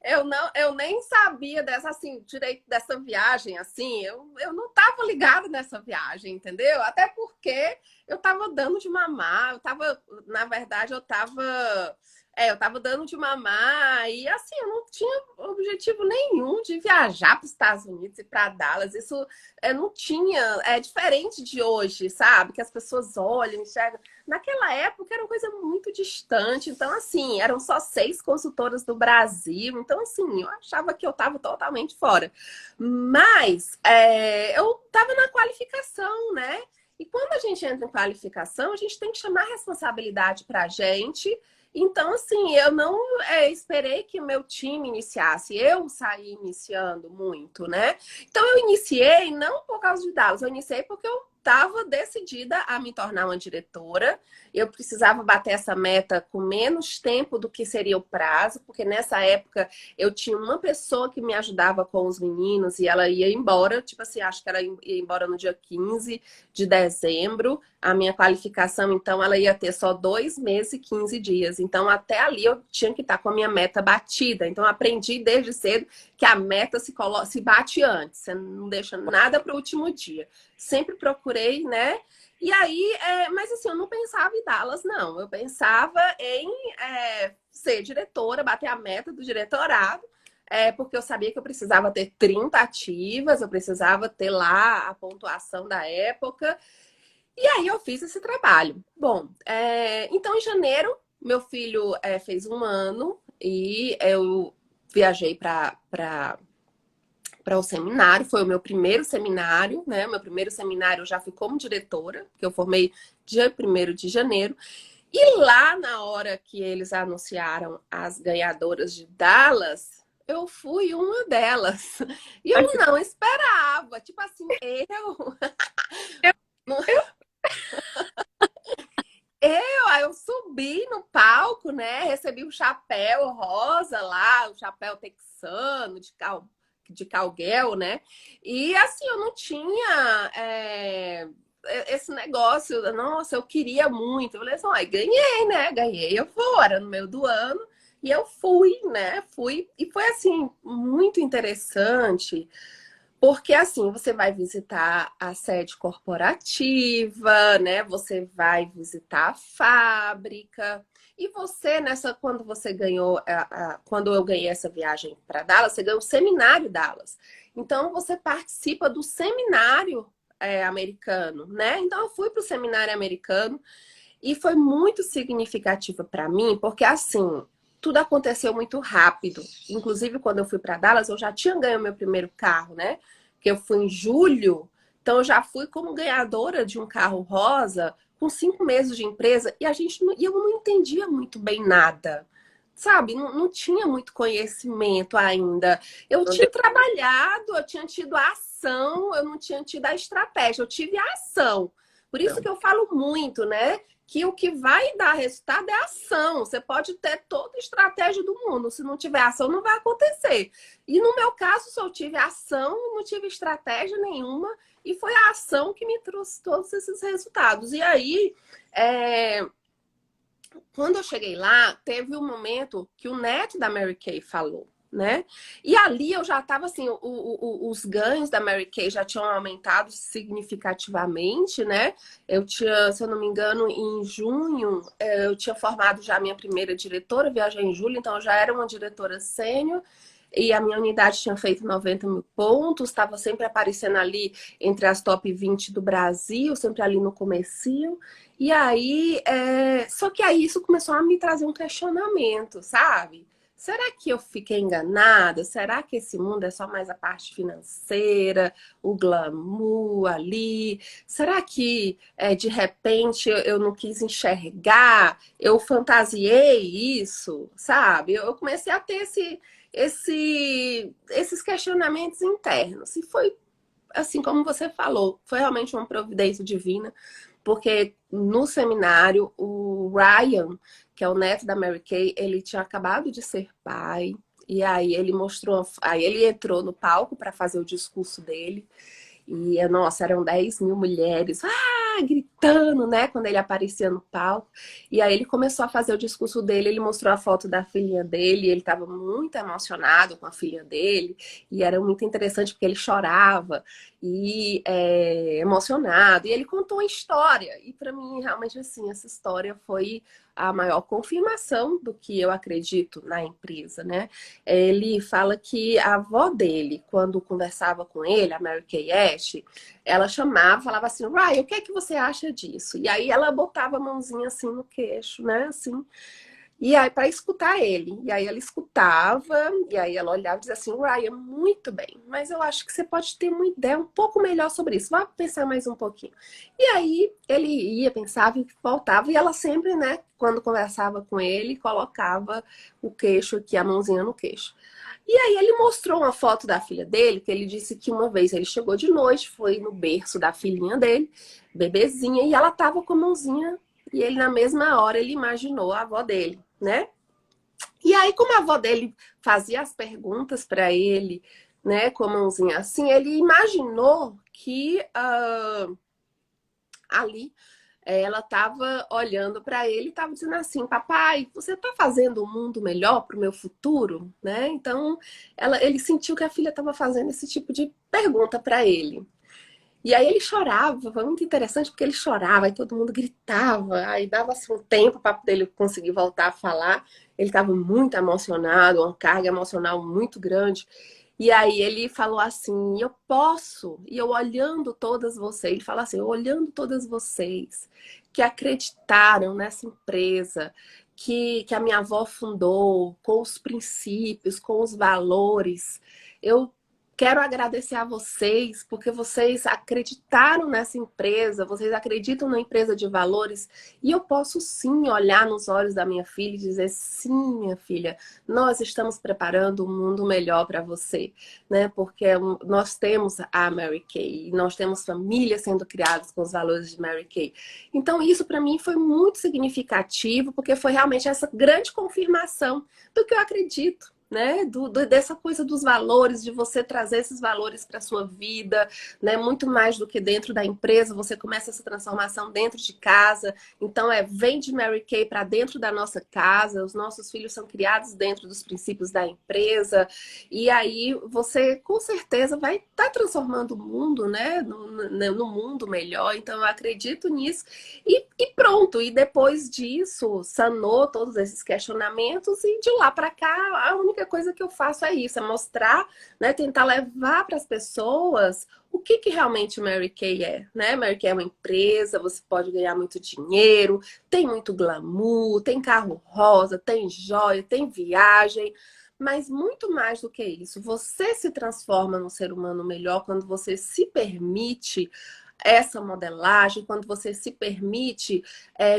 Eu nem sabia dessa, assim, direito dessa viagem, assim, eu não estava ligada nessa viagem, entendeu? Até porque eu estava dando de mamar, na verdade, eu tava dando de mamar e assim, eu não tinha objetivo nenhum de viajar para os Estados Unidos e para Dallas. Isso não tinha, é diferente de hoje, sabe? Que as pessoas olham, enxergam. Naquela época era uma coisa muito distante, então assim, eram só 6 consultoras do Brasil, então assim, eu achava que eu estava totalmente fora. Mas eu estava na qualificação, né? E quando a gente entra em qualificação, a gente tem que chamar a responsabilidade para a gente. Então, assim, eu não esperei que o meu time iniciasse. Eu saí iniciando muito, né? Então, eu iniciei não por causa de Dallas, eu iniciei porque eu estava decidida a me tornar uma diretora. Eu precisava bater essa meta com menos tempo do que seria o prazo, porque nessa época eu tinha uma pessoa que me ajudava com os meninos e ela ia embora, tipo assim, acho que ela ia embora no dia 15 de dezembro. A minha qualificação, então, ela ia ter só 2 meses e 15 dias. Então, até ali eu tinha que estar com a minha meta batida. Então, eu aprendi desde cedo que a meta se bate antes. Você não deixa nada para o último dia. Sempre procurei, né? E aí, mas assim, eu não pensava em Dallas, não. Eu pensava em ser diretora, bater a meta do diretorado. Porque eu sabia que eu precisava ter 30 ativas, eu precisava ter lá a pontuação da época. E aí eu fiz esse trabalho. Bom, então em janeiro, meu filho fez 1 ano e eu viajei para o seminário. Foi o meu primeiro seminário, né? Meu primeiro seminário eu já fui como diretora, porque eu formei dia 1º de janeiro. E lá na hora que eles anunciaram as ganhadoras de Dallas, eu fui uma delas. E eu não esperava. Tipo assim, eu subi no palco, né? Recebi um chapéu rosa lá, um chapéu texano de cowgirl, né? E assim, eu não tinha esse negócio. Nossa, eu queria muito. Eu falei assim, ai, ganhei, né? Ganhei, eu vou, era no meio do ano. E eu fui, né? Fui. E foi assim, muito interessante. Porque assim, você vai visitar a sede corporativa, né? Você vai visitar a fábrica. E você, quando você ganhou, quando eu ganhei essa viagem para Dallas, você ganhou o seminário Dallas. Então, você participa do seminário americano, né? Então, eu fui para o seminário americano e foi muito significativa para mim, porque assim, tudo aconteceu muito rápido. Inclusive, quando eu fui para Dallas, eu já tinha ganho meu primeiro carro, né? Que eu fui em julho, então eu já fui como ganhadora de um carro rosa com 5 meses de empresa e eu não entendia muito bem nada, sabe? Não tinha muito conhecimento ainda. Eu tinha trabalhado, eu tinha tido a ação, eu não tinha tido a estratégia, eu tive a ação. Por isso que eu falo muito, né? que o que vai dar resultado é ação. Você pode ter toda a estratégia do mundo, se não tiver ação, não vai acontecer. E no meu caso, só tive ação, não tive estratégia nenhuma, e foi a ação que me trouxe todos esses resultados. E aí, quando eu cheguei lá, teve um momento que o neto da Mary Kay falou, né? E ali eu já estava assim, os ganhos da Mary Kay já tinham aumentado significativamente, né? Eu tinha, se eu não me engano, em junho, eu tinha formado já a minha primeira diretora, viajei em julho, então eu já era uma diretora sênior. E a minha unidade tinha feito 90 mil pontos, estava sempre aparecendo ali entre as top 20 do Brasil, sempre ali no comecinho. E aí, só que aí isso começou a me trazer um questionamento, sabe? Será que eu fiquei enganada? Será que esse mundo é só mais a parte financeira, o glamour ali? Será que de repente eu não quis enxergar? Eu fantasiei isso, sabe? Eu comecei a ter esses questionamentos internos. E foi assim como você falou, foi realmente uma providência divina, porque no seminário o Ryan, que é o neto da Mary Kay, ele tinha acabado de ser pai, e aí ele mostrou, aí ele entrou no palco para fazer o discurso dele. E, nossa, eram 10 mil mulheres, gritando, né, quando ele aparecia no palco. E aí ele começou a fazer o discurso dele, ele mostrou a foto da filhinha dele, ele estava muito emocionado com a filha dele, e era muito interessante porque ele chorava e emocionado. E ele contou a história, e para mim, realmente, assim, essa história foi a maior confirmação do que eu acredito na empresa, né? Ele fala que a avó dele, quando conversava com ele, a Mary Kay Ash, ela chamava, falava assim, Ryan, o que é que você acha disso? E aí ela botava a mãozinha assim no queixo, né? Assim. E aí, para escutar ele. E aí ela escutava, e aí ela olhava e dizia assim, Ryan, muito bem, mas eu acho que você pode ter uma ideia um pouco melhor sobre isso. Vai pensar mais um pouquinho. E aí ele ia, pensava e voltava, e ela sempre, né, quando conversava com ele, colocava o queixo aqui, a mãozinha no queixo. E aí ele mostrou uma foto da filha dele, que ele disse que uma vez ele chegou de noite, foi no berço da filhinha dele, bebezinha, e ela tava com a mãozinha, e ele na mesma hora ele imaginou a avó dele, né? E aí, como a avó dele fazia as perguntas para ele, né, com a mãozinha assim, ele imaginou que ali ela estava olhando para ele e estava dizendo assim, papai, você está fazendo o mundo melhor para o meu futuro, né? Então, ele sentiu que a filha estava fazendo esse tipo de pergunta para ele. E aí ele chorava, foi muito interessante porque ele chorava, aí todo mundo gritava, aí dava assim, um tempo para ele conseguir voltar a falar. Ele estava muito emocionado, uma carga emocional muito grande. E aí ele falou assim, eu posso, e eu olhando todas vocês, ele fala assim, eu olhando todas vocês que acreditaram nessa empresa, que a minha avó fundou, com os princípios, com os valores, eu quero agradecer a vocês, porque vocês acreditaram nessa empresa, vocês acreditam na empresa de valores, e eu posso sim olhar nos olhos da minha filha e dizer, sim, minha filha, nós estamos preparando um mundo melhor para você, né? Porque nós temos a Mary Kay, nós temos famílias sendo criadas com os valores de Mary Kay. Então isso para mim foi muito significativo, porque foi realmente essa grande confirmação do que eu acredito. Né? Dessa coisa dos valores, de você trazer esses valores para a sua vida, né? Muito mais do que dentro da empresa, você começa essa transformação dentro de casa. Então, vem de Mary Kay para dentro da nossa casa, os nossos filhos são criados dentro dos princípios da empresa, e aí você com certeza vai estar transformando o mundo, né? No mundo melhor. Então, eu acredito nisso. E pronto, e depois disso, sanou todos esses questionamentos, e de lá para cá, a única coisa que eu faço é isso, é mostrar, né, tentar levar para as pessoas o que realmente Mary Kay é, né? Mary Kay é uma empresa, você pode ganhar muito dinheiro, tem muito glamour, tem carro rosa, tem joia, tem viagem, mas muito mais do que isso, você se transforma num ser humano melhor quando você se permite essa modelagem, quando você se permite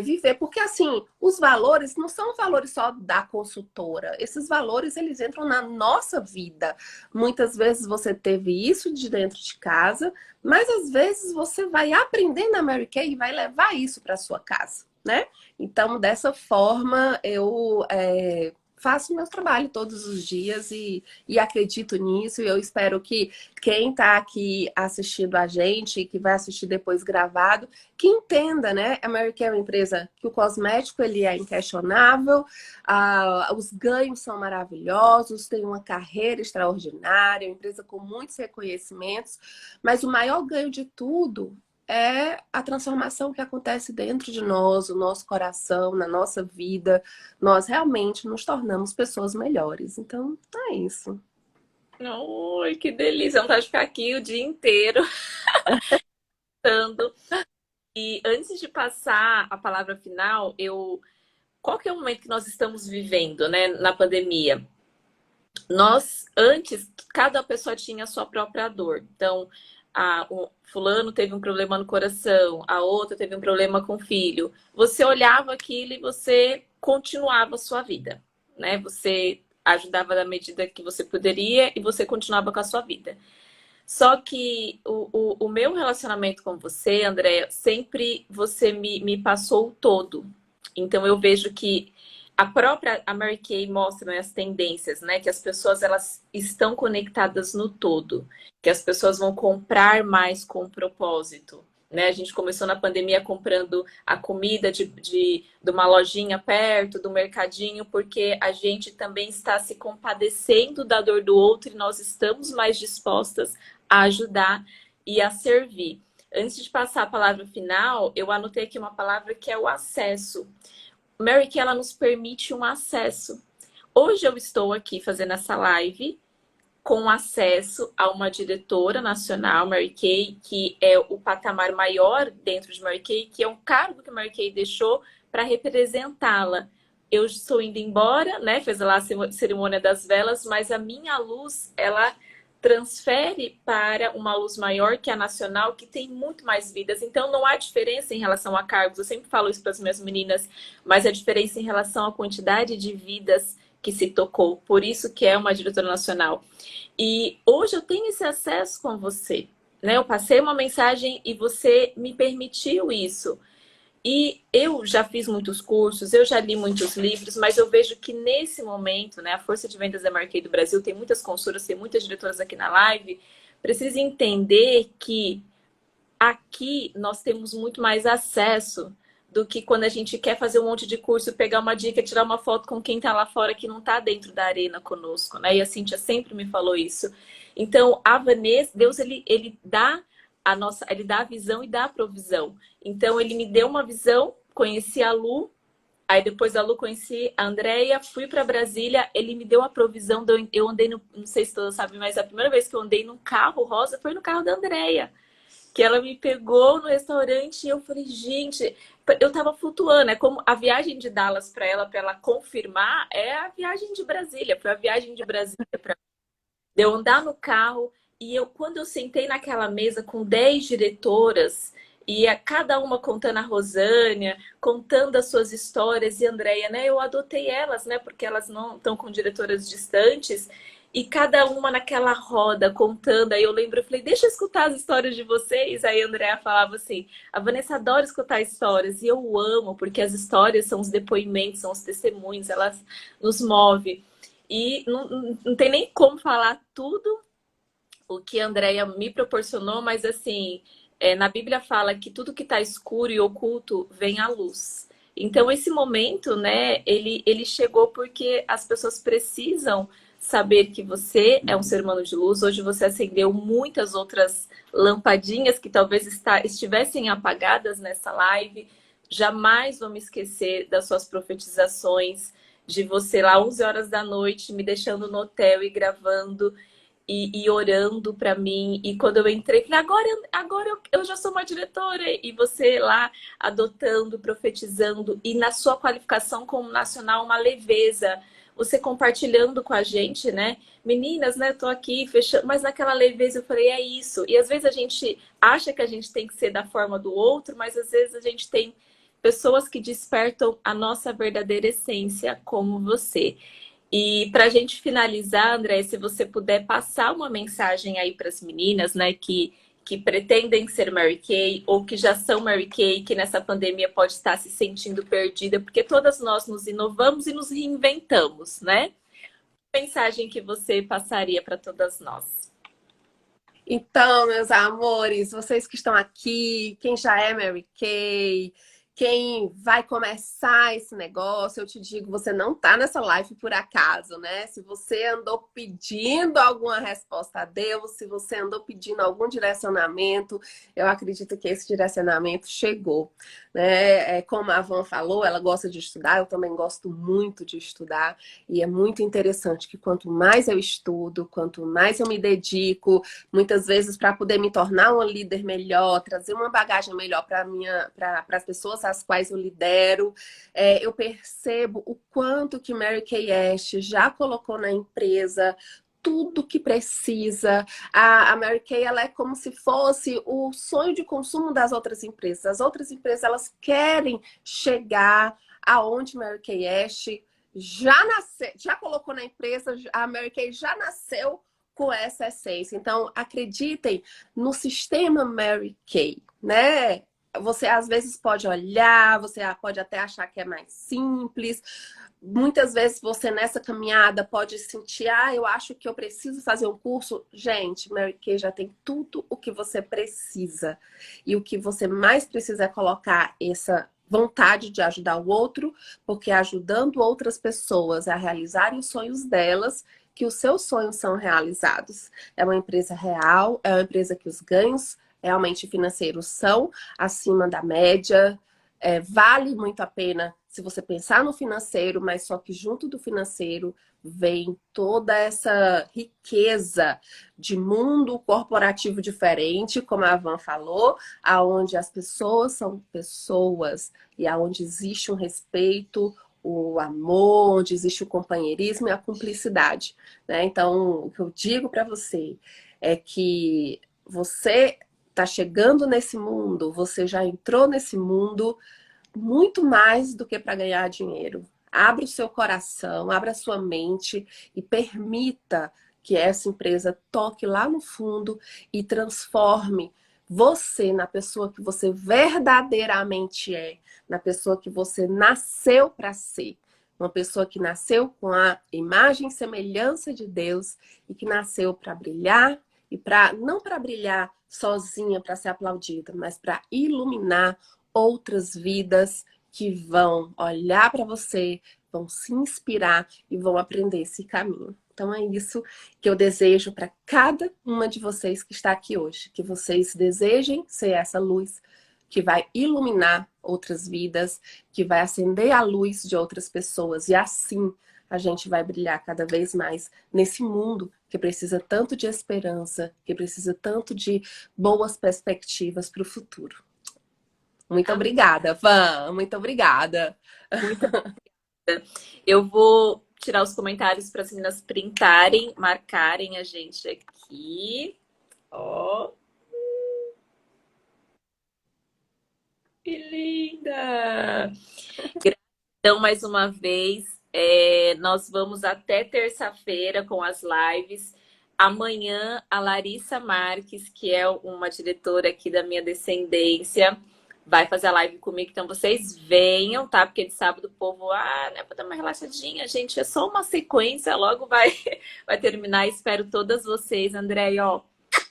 viver. Porque, assim, os valores não são valores só da consultora. Esses valores, eles entram na nossa vida. Muitas vezes você teve isso de dentro de casa, mas às vezes você vai aprender na Mary Kay e vai levar isso para sua casa. né? Então, dessa forma, eu faço meu trabalho todos os dias e acredito nisso. E eu espero que quem está aqui assistindo a gente, que vai assistir depois gravado, que entenda, né? A Mary Kay é uma empresa que o cosmético ele é inquestionável, os ganhos são maravilhosos, tem uma carreira extraordinária, uma empresa com muitos reconhecimentos, mas o maior ganho de tudo é a transformação que acontece dentro de nós, o nosso coração, na nossa vida. Nós realmente nos tornamos pessoas melhores. Então, é isso. Oi, que delícia! Vontade de ficar aqui o dia inteiro falando. E antes de passar a palavra final, qual que é o momento que nós estamos vivendo, né, na pandemia? Antes, cada pessoa tinha a sua própria dor. Então, o fulano teve um problema no coração, a outra teve um problema com o filho. Você olhava aquilo e você continuava a sua vida, né? Você ajudava na medida que você poderia e você continuava com a sua vida. Só que o meu relacionamento com você, Andréa, sempre você me passou o todo. Então eu vejo que a Mary Kay mostra, né, as tendências, né? Que as pessoas elas estão conectadas no todo, que as pessoas vão comprar mais com propósito. Né? A gente começou na pandemia comprando a comida de uma lojinha perto, do mercadinho, porque a gente também está se compadecendo da dor do outro e nós estamos mais dispostas a ajudar e a servir. Antes de passar a palavra final, eu anotei aqui uma palavra que é o acesso. Mary Kay, ela nos permite um acesso. Hoje eu estou aqui fazendo essa live com acesso a uma diretora nacional, Mary Kay, que é o patamar maior dentro de Mary Kay, que é um cargo que a Mary Kay deixou para representá-la. Eu estou indo embora, né? Fez lá a cerimônia das velas, mas a minha luz, ela transfere para uma luz maior, que é a nacional, que tem muito mais vidas. Então, não há diferença em relação a cargos. Eu sempre falo isso para as minhas meninas, mas a diferença em relação à quantidade de vidas que se tocou. Por isso que é uma diretora nacional. E hoje eu tenho esse acesso com você, né? Eu passei uma mensagem e você me permitiu isso. E eu já fiz muitos cursos, eu já li muitos livros, mas eu vejo que nesse momento, né, a força de vendas da Mary Kay do Brasil, tem muitas consultoras, tem muitas diretoras aqui na live, precisa entender que aqui nós temos muito mais acesso do que quando a gente quer fazer um monte de curso, pegar uma dica, tirar uma foto com quem está lá fora que não está dentro da arena conosco, né? E a Cíntia sempre me falou isso. Então, a Vanessa, Deus, ele dá ele dá a visão e dá a provisão. Então, ele me deu uma visão, conheci a Lu, aí depois da Lu conheci a Andréia, fui para Brasília, ele me deu a provisão, eu andei, não sei se todos sabem, mas a primeira vez que eu andei num carro rosa foi no carro da Andréia. Que ela me pegou no restaurante e eu falei, gente, eu tava flutuando. É como a viagem de Dallas para ela confirmar, é a viagem de Brasília. Foi a viagem de Brasília para eu andar no carro. E quando eu sentei naquela mesa com 10 diretoras, e cada uma contando a Rosânia, contando as suas histórias, e a Andréia, né? Eu adotei elas, né? Porque elas não estão com diretoras distantes. E cada uma naquela roda contando. Aí eu lembro, eu falei, deixa eu escutar as histórias de vocês. Aí a Andrea falava assim, a Vanessa adora escutar histórias. E eu amo, porque as histórias são os depoimentos, são os testemunhos, elas nos movem. E não tem nem como falar tudo o que a Andrea me proporcionou, mas assim, na Bíblia fala que tudo que está escuro e oculto vem à luz. Então esse momento, né, ele chegou porque as pessoas precisam saber que você é um ser humano de luz. Hoje você acendeu muitas outras lampadinhas que talvez estivessem apagadas nessa live. Jamais vou me esquecer das suas profetizações, de você lá 11 horas da noite, me deixando no hotel e gravando e orando para mim. E quando eu entrei, falei, agora eu já sou uma diretora. E você lá adotando, profetizando, e na sua qualificação como nacional, uma leveza. Você compartilhando com a gente, né? Meninas, né? Tô aqui fechando, mas naquela leveza eu falei, é isso. E às vezes a gente acha que a gente tem que ser da forma do outro, mas às vezes a gente tem pessoas que despertam a nossa verdadeira essência, como você. E para a gente finalizar, André, se você puder passar uma mensagem aí para as meninas, né? que pretendem ser Mary Kay ou que já são Mary Kay, que nessa pandemia pode estar se sentindo perdida, porque todas nós nos inovamos e nos reinventamos, né? Que mensagem que você passaria para todas nós? Então, meus amores, vocês que estão aqui, quem já é Mary Kay, quem vai começar esse negócio, eu te digo, você não tá nessa live por acaso, né? Se você andou pedindo alguma resposta a Deus, se você andou pedindo algum direcionamento, eu acredito que esse direcionamento chegou, né? Como a Van falou, ela gosta de estudar, eu também gosto muito de estudar, e é muito interessante que quanto mais eu estudo, quanto mais eu me dedico, muitas vezes para poder me tornar uma líder melhor, trazer uma bagagem melhor para as pessoas as quais eu lidero, eu percebo o quanto que Mary Kay Ash já colocou na empresa tudo que precisa. A Mary Kay, ela é como se fosse o sonho de consumo das outras empresas. As outras empresas, elas querem chegar aonde Mary Kay Ash já colocou na empresa, a Mary Kay já nasceu com essa essência. Então, acreditem no sistema Mary Kay, né? Você às vezes pode olhar, você pode até achar que é mais simples. Muitas vezes você nessa caminhada pode sentir, eu acho que eu preciso fazer um curso. Gente, Mary Kay já tem tudo o que você precisa. E o que você mais precisa é colocar essa vontade de ajudar o outro, porque ajudando outras pessoas a realizarem os sonhos delas, que os seus sonhos são realizados. É uma empresa real, é uma empresa que os ganhos realmente financeiros são acima da média. Vale muito a pena se você pensar no financeiro, mas só que junto do financeiro vem toda essa riqueza de mundo corporativo diferente, como a Van falou, aonde as pessoas são pessoas e aonde existe um respeito, o amor, onde existe o companheirismo e a cumplicidade, né? Então, o que eu digo para você é que você está chegando nesse mundo, você já entrou nesse mundo muito mais do que para ganhar dinheiro. Abra o seu coração, abra a sua mente e permita que essa empresa toque lá no fundo e transforme você na pessoa que você verdadeiramente é, na pessoa que você nasceu para ser. Uma pessoa que nasceu com a imagem e semelhança de Deus e que nasceu para brilhar e não para brilhar sozinha para ser aplaudida, mas para iluminar outras vidas que vão olhar para você, vão se inspirar e vão aprender esse caminho. Então é isso que eu desejo para cada uma de vocês que está aqui hoje, que vocês desejem ser essa luz que vai iluminar outras vidas, que vai acender a luz de outras pessoas e assim a gente vai brilhar cada vez mais nesse mundo que precisa tanto de esperança, que precisa tanto de boas perspectivas para o futuro. Muito obrigada, Van. Muito obrigada. Muito obrigada. Eu vou tirar os comentários para as meninas printarem, marcarem a gente aqui. Ó. Que linda! Gratidão mais uma vez. Nós vamos até terça-feira com as lives. Amanhã, a Larissa Marques, que é uma diretora aqui da minha descendência, vai fazer a live comigo. Então, vocês venham, tá? Porque de sábado o povo, né, pra dar uma relaxadinha, gente. É só uma sequência, logo vai terminar. Espero todas vocês, André, ó.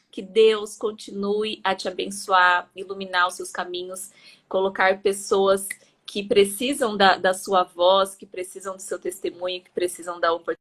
Que Deus continue a te abençoar, iluminar os seus caminhos, colocar pessoas que precisam da sua voz, que precisam do seu testemunho, que precisam da oportunidade.